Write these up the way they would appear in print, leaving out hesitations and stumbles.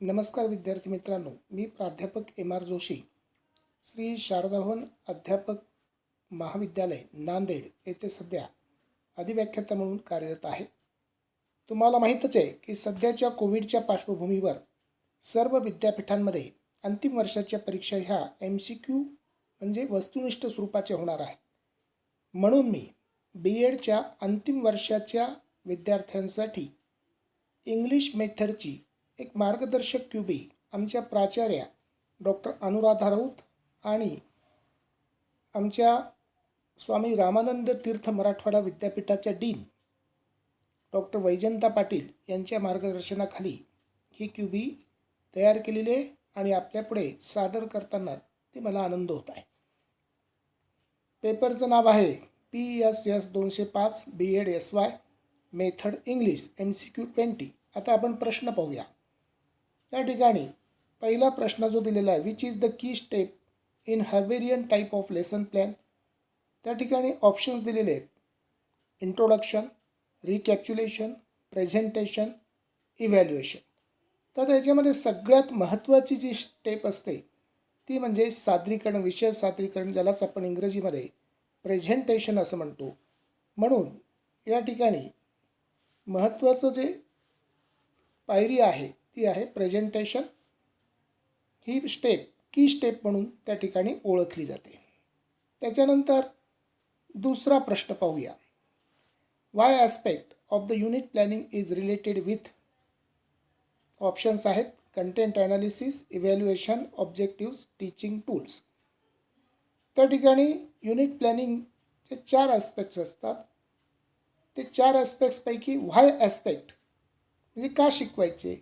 नमस्कार विद्यार्थी मित्रांनो, मी प्राध्यापक एम आर जोशी, श्री शारदाभवन अध्यापक महाविद्यालय नांदेड येथे सध्या अधिव्याख्याता म्हणून कार्यरत आहे. तुम्हाला माहीतच आहे की सध्याच्या कोविडच्या पार्श्वभूमीवर सर्व विद्यापीठांमध्ये अंतिम वर्षाच्या परीक्षा ह्या MCQ म्हणजे वस्तुनिष्ठ स्वरूपाच्या होणार आहेत. म्हणून मी BEdच्या अंतिम वर्षाच्या विद्यार्थ्यांसाठी इंग्लिश मेथडची एक मार्गदर्शक क्यूबी आमच्या प्राचार्या डॉक्टर अनुराधा राऊत आणि आमच्या स्वामी रामानंद तीर्थ मराठवाडा विद्यापीठाच्या डीन डॉक्टर वैजंता पाटील यांच्या मार्गदर्शनाखाली ही क्यूबी तयार केलेली आहे आणि आपल्यापुढे सादर करताना ती मला आनंद होत आहे. पेपरचं नाव आहे PSS 205 BEd SY method English MCQ 20. आता आपण प्रश्न पाहूया. या ठिकाणी पहिला प्रश्न जो दिलेला आहे, which is the key step in Herbartian type of lesson plan. त्या ठिकाणी ऑप्शन्स दिलेले आहेत: इंट्रोडक्शन, रिकॅप्च्युलेशन, प्रेझेंटेशन, इव्हॅल्युएशन. तर त्याच्यामध्ये सगळ्यात महत्त्वाची जी स्टेप असते ती म्हणजे सादरीकरण, विषय सादरीकरण, ज्यालाच आपण इंग्रजीमध्ये प्रेझेंटेशन असं म्हणतो. म्हणून या ठिकाणी महत्त्वाचं जे पायरी आहे ती आहे प्रेझेंटेशन. ही स्टेप की स्टेप म्हणून त्या ठिकाणी ओळखली जाते. त्याच्यानंतर दुसरा प्रश्न पाहूया. Which aspect of the unit planning is related with. Options आहेत: content analysis, evaluation, objectives, teaching tools. त्या ठिकाणी युनिट प्लॅनिंगचे 4 ॲस्पेक्ट्स असतात. ते 4 ॲस्पेक्ट्सपैकी व्हाय ॲस्पेक्ट म्हणजे का शिकवायचे,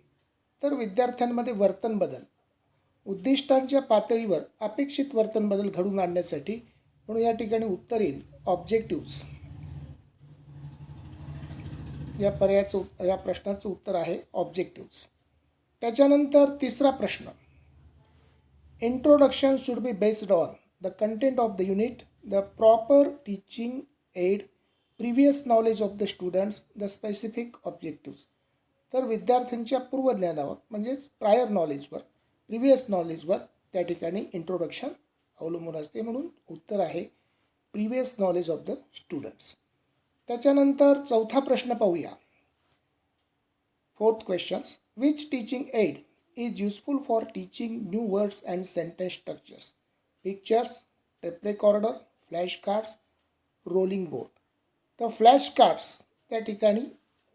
तर विद्यार्थ्यांमध्ये वर्तन बदल, उद्दिष्टांच्या पातळीवर अपेक्षित वर्तन बदल घडवून आणण्यासाठी. म्हणून या ठिकाणी उत्तर येईल ऑब्जेक्टिव्स. या प्रश्नाचं उत्तर आहे ऑब्जेक्टिव्स. त्याच्यानंतर तिसरा प्रश्न, introduction should be based on the content of the unit, the proper teaching add, previous knowledge of the students, the specific objectives. तर विद्यार्थ्यांच्या पूर्वज्ञानावर म्हणजेच प्रायर नॉलेजवर, प्रिव्हियस नॉलेजवर त्या ठिकाणी इंट्रोडक्शन अवलंबून असते. म्हणून उत्तर आहे previous knowledge of the students. त्याच्यानंतर चौथा प्रश्न पाहूया. Fourth questions, which teaching add is useful for teaching new words and sentence structures. Pictures, tape recorder, flash cards, rolling board. तर फ्लॅश कार्ड्स त्या ठिकाणी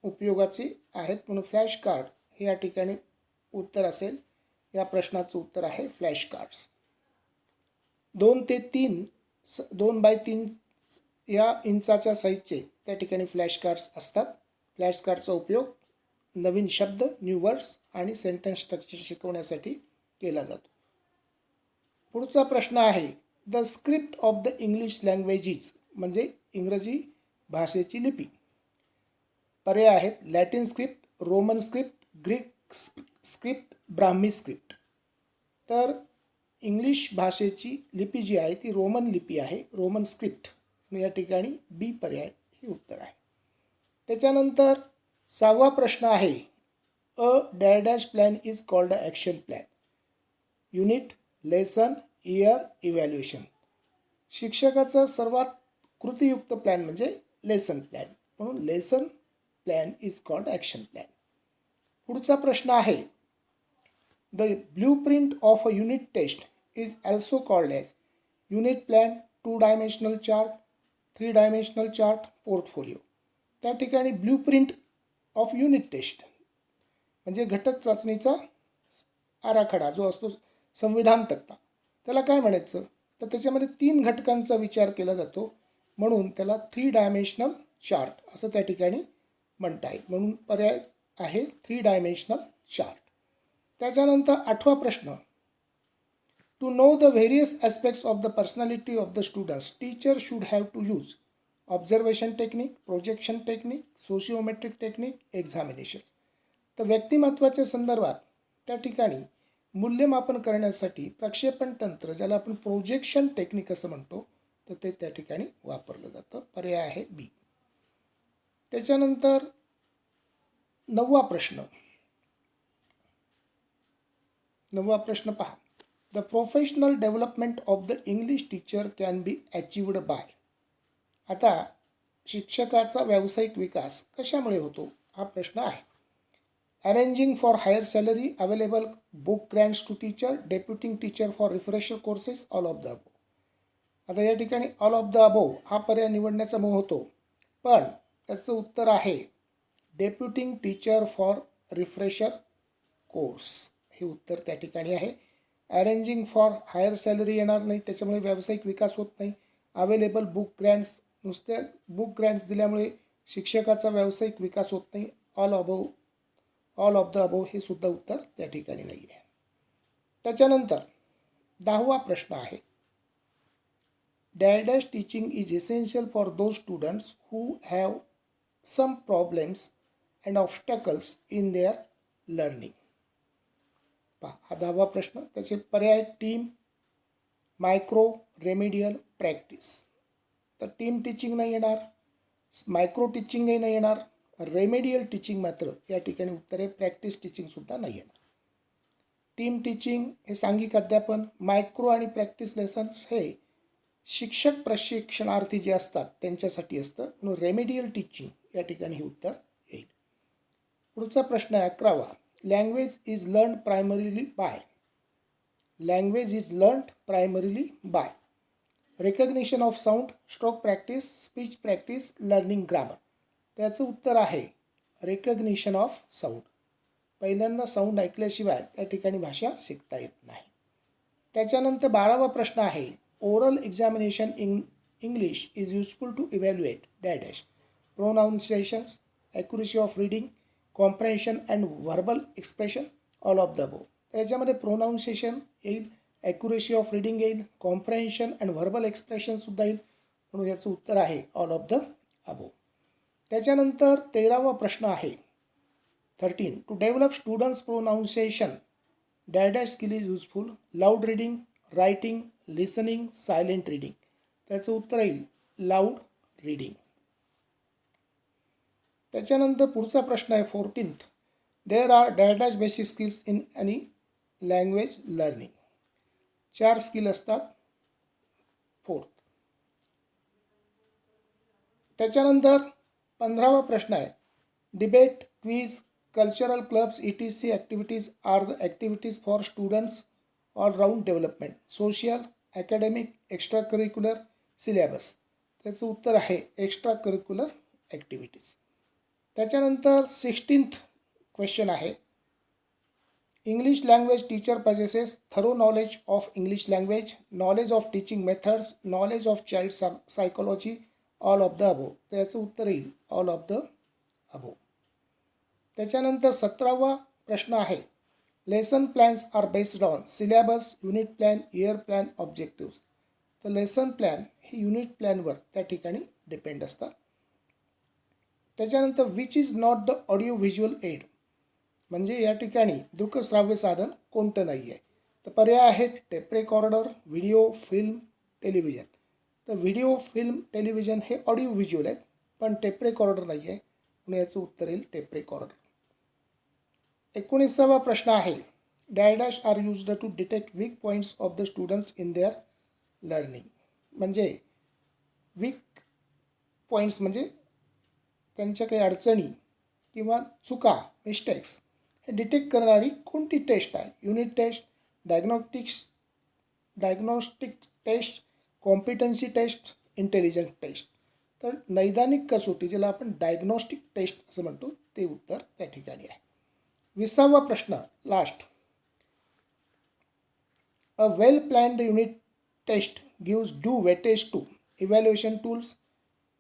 उपयोगाचे आहेत, म्हणून फ्लॅश कार्ड हे या ठिकाणी उत्तर असेल. या प्रश्नाचं उत्तर आहे फ्लॅश कार्ड्स. 2 ते 3 2x3 या इंचाच्या साईजचे त्या ठिकाणी फ्लॅश कार्ड्स असतात. फ्लॅश कार्डचा उपयोग नवीन शब्द, न्यू वर्ड्स आणि सेंटेन्स स्ट्रक्चर शिकवण्यासाठी केला जातो. पुढचा प्रश्न आहे, the script of the English languages म्हणजे इंग्रजी भाषेची लिपी. पर्याय आहेत: Latin script, Roman script, Greek script, Brahmi script. तर इंग्लिश भाषेची लिपी जी आहे ती रोमन लिपी आहे, रोमन स्क्रिप्ट. या ठिकाणी बी पर्याय हे उत्तर आहे. त्याच्यानंतर 6वा प्रश्न आहे, a dash plan is called a action plan. Unit, lesson, year, evaluation. शिक्षकाचा सर्वात कृतीयुक्त प्लॅन म्हणजे लेसन प्लॅन, म्हणून lesson plan is called action plan. पुढचा प्रश्न आहे, the blueprint of a unit test is also called as unit plan, 2 dimensional chart, 3 dimensional chart, portfolio. त्या ठिकाणी ब्ल्यूप्रिंट ऑफ युनिट टेस्ट म्हणजे घटक चाचणीचा आराखडा जो असतो, संविधान तक्ता, त्याला काय म्हणायचं, तर त्याच्यामध्ये 3 घटकांचा विचार केला जातो. म्हणून त्याला 3 डायमेन्शनल चार्ट असं त्या ठिकाणी म्हणता येईल. म्हणून पर्याय आहे 3 डायमेन्शनल चार्ट. त्याच्यानंतर 8वा प्रश्न, to know the various aspects of the personality of the students, teacher should have to use observation technique, projection technique, sociometric technique, examination. तर व्यक्तिमत्वाच्या संदर्भात त्या ठिकाणी मूल्यमापन करण्यासाठी प्रक्षेपण तंत्र, ज्याला आपण प्रोजेक्शन टेक्निक असं म्हणतो, तर ते त्या ठिकाणी वापरलं जातं. पर्याय आहे बी. त्याच्यानंतर 9वा प्रश्न, 9वा प्रश्न पहा. The professional development of the English teacher can be achieved by. आता शिक्षकाचा व्यावसायिक विकास कशामुळे होतो हा प्रश्न आहे. Arranging for higher salary, available book grants to teacher, deputing teacher for refresher courses, all of the above. आता या ठिकाणी ऑल ऑफ द अबो हा पर्याय निवडण्याचा मोह होतो, पण त्याचं उत्तर आहे डेप्युटिंग टीचर फॉर रिफ्रेशर कोर्स. हे उत्तर त्या ठिकाणी आहे. अरेंजिंग फॉर हायर सॅलरी येणार नाही, त्याच्यामुळे व्यावसायिक विकास होत नाही. अवेलेबल बुक ग्रँट्स, नुसत्या बुक ग्रँट्स दिल्यामुळे शिक्षकाचा व्यावसायिक विकास होत नाही. ऑल ऑफ द अबो हे सुद्धा उत्तर त्या ठिकाणी नाही आहे. त्याच्यानंतर 10वा प्रश्न आहे. Dash teaching is essential for those students who have some problems and obstacles in their learning. पहा, हा 10वा प्रश्न. त्याचे पर्याय टीम, मायक्रो, रेमेडियल, प्रॅक्टिस. तर टीम टीचिंग नाही येणार, मायक्रो टीचिंगही नाही येणार, रेमेडियल टीचिंग मात्र या ठिकाणी उत्तर आहे. प्रॅक्टिस टीचिंगसुद्धा नाही येणार. टीम टीचिंग हे सांघिक अध्यापन, मायक्रो आणि प्रॅक्टिस लेसन्स हे शिक्षक प्रशिक्षणार्थी जे असतात त्यांच्यासाठी असतं, म्हणून रेमेडियल टीचिंग या ठिकाणी हे उत्तर येईल. पुढचा प्रश्न आहे 11वा. Language is learn primarily by. Language is learn primarily by recognition of sound, stroke practice, speech practice, learning grammar. त्याचं उत्तर आहे रेकग्निशन ऑफ साऊंड. पहिल्यांदा साऊंड ऐकल्याशिवाय त्या ठिकाणी भाषा शिकता येत नाही. त्याच्यानंतर 12वा प्रश्न आहे. Oral examination in English is useful to evaluate dash pronunciations, accuracy of reading, comprehension and verbal expression, all of the above. त्याच्यामध्ये प्रोनाऊन्सिएशन येईल, ॲक्युरेसी ऑफ रीडिंग येईल, कॉम्प्रेन्शन अँड व्हर्बल एक्सप्रेशनसुद्धा येईल, म्हणून याचं उत्तर आहे ऑल ऑफ द अबो. त्याच्यानंतर 13वा प्रश्न आहे 13. To develop students pronunciation dash skill is useful, loud reading, writing, listening, silent reading. त्याचं उत्तर येईल लाऊड रीडिंग. त्याच्यानंतर पुढचा प्रश्न आहे 14th. There are dash basic skills in any language learning. 4 skill असतात. 4th. त्याच्यानंतर 15वा प्रश्न आहे. Debate, quiz, cultural clubs, ETC activities are the activities for students all round development, social, academic, extra curricular, syllabus. त्याचं उत्तर आहे extra curricular activities. त्याच्यानंतर 16th question आहे. English language teacher possesses thorough knowledge of English language, knowledge of teaching methods, knowledge of child psychology, all of the above. त्याचं उत्तर येईल all of the अबो. त्याच्यानंतर 17वा प्रश्न आहे. Lesson plans are based on syllabus, unit plan, year plan, objectives. तर lesson plan हे unit प्लॅनवर त्या ठिकाणी डिपेंड असतात. त्याच्यानंतर which is not the audio visual aid, म्हणजे या ठिकाणी दृकश्राव्य साधन कोणतं नाही आहे. तर पर्याय आहेत tape recorder, video, film, television. तर व्हिडिओ, फिल्म, टेलिव्हिजन हे ऑडिओ व्हिज्युअल आहेत, पण टेप रेकॉर्डर नाही आहे, म्हणून याचं उत्तर येईल टेप रेकॉर्डर. 19वा प्रश्न आहे. Dash are used to detect weak points of the students in their learning. म्हणजे वीक पॉईंट्स म्हणजे त्यांच्या काही अडचणी किंवा चुका, मिस्टेक्स हे डिटेक्ट करणारी कोणती टेस्ट आहे. Unit test, diagnostic test, competency test, intelligence test. तर नैदानिक कसोटी ज्याला आपण डायग्नॉस्टिक टेस्ट असं म्हणतो ते उत्तर त्या ठिकाणी आहे. 20वा प्रश्न last. A well planned unit test gives due weightage to evaluation tools,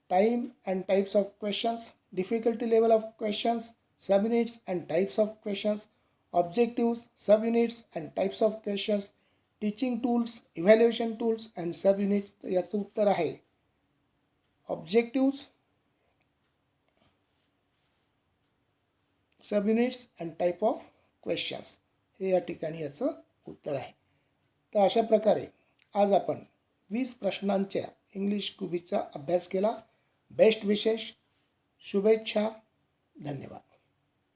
time and types of questions, difficulty level of questions, subunits and types of questions, objectives, subunits and types of questions, teaching tools, evaluation tools and subunits. याचं उत्तर आहे objectives, subunits and type of questions. हे या ठिकाणी याचं उत्तर आहे. तर अशा प्रकारे आज आपण 20 प्रश्नांच्या इंग्लिश क्विजचा अभ्यास केला. बेस्ट विशेष, शुभेच्छा, धन्यवाद.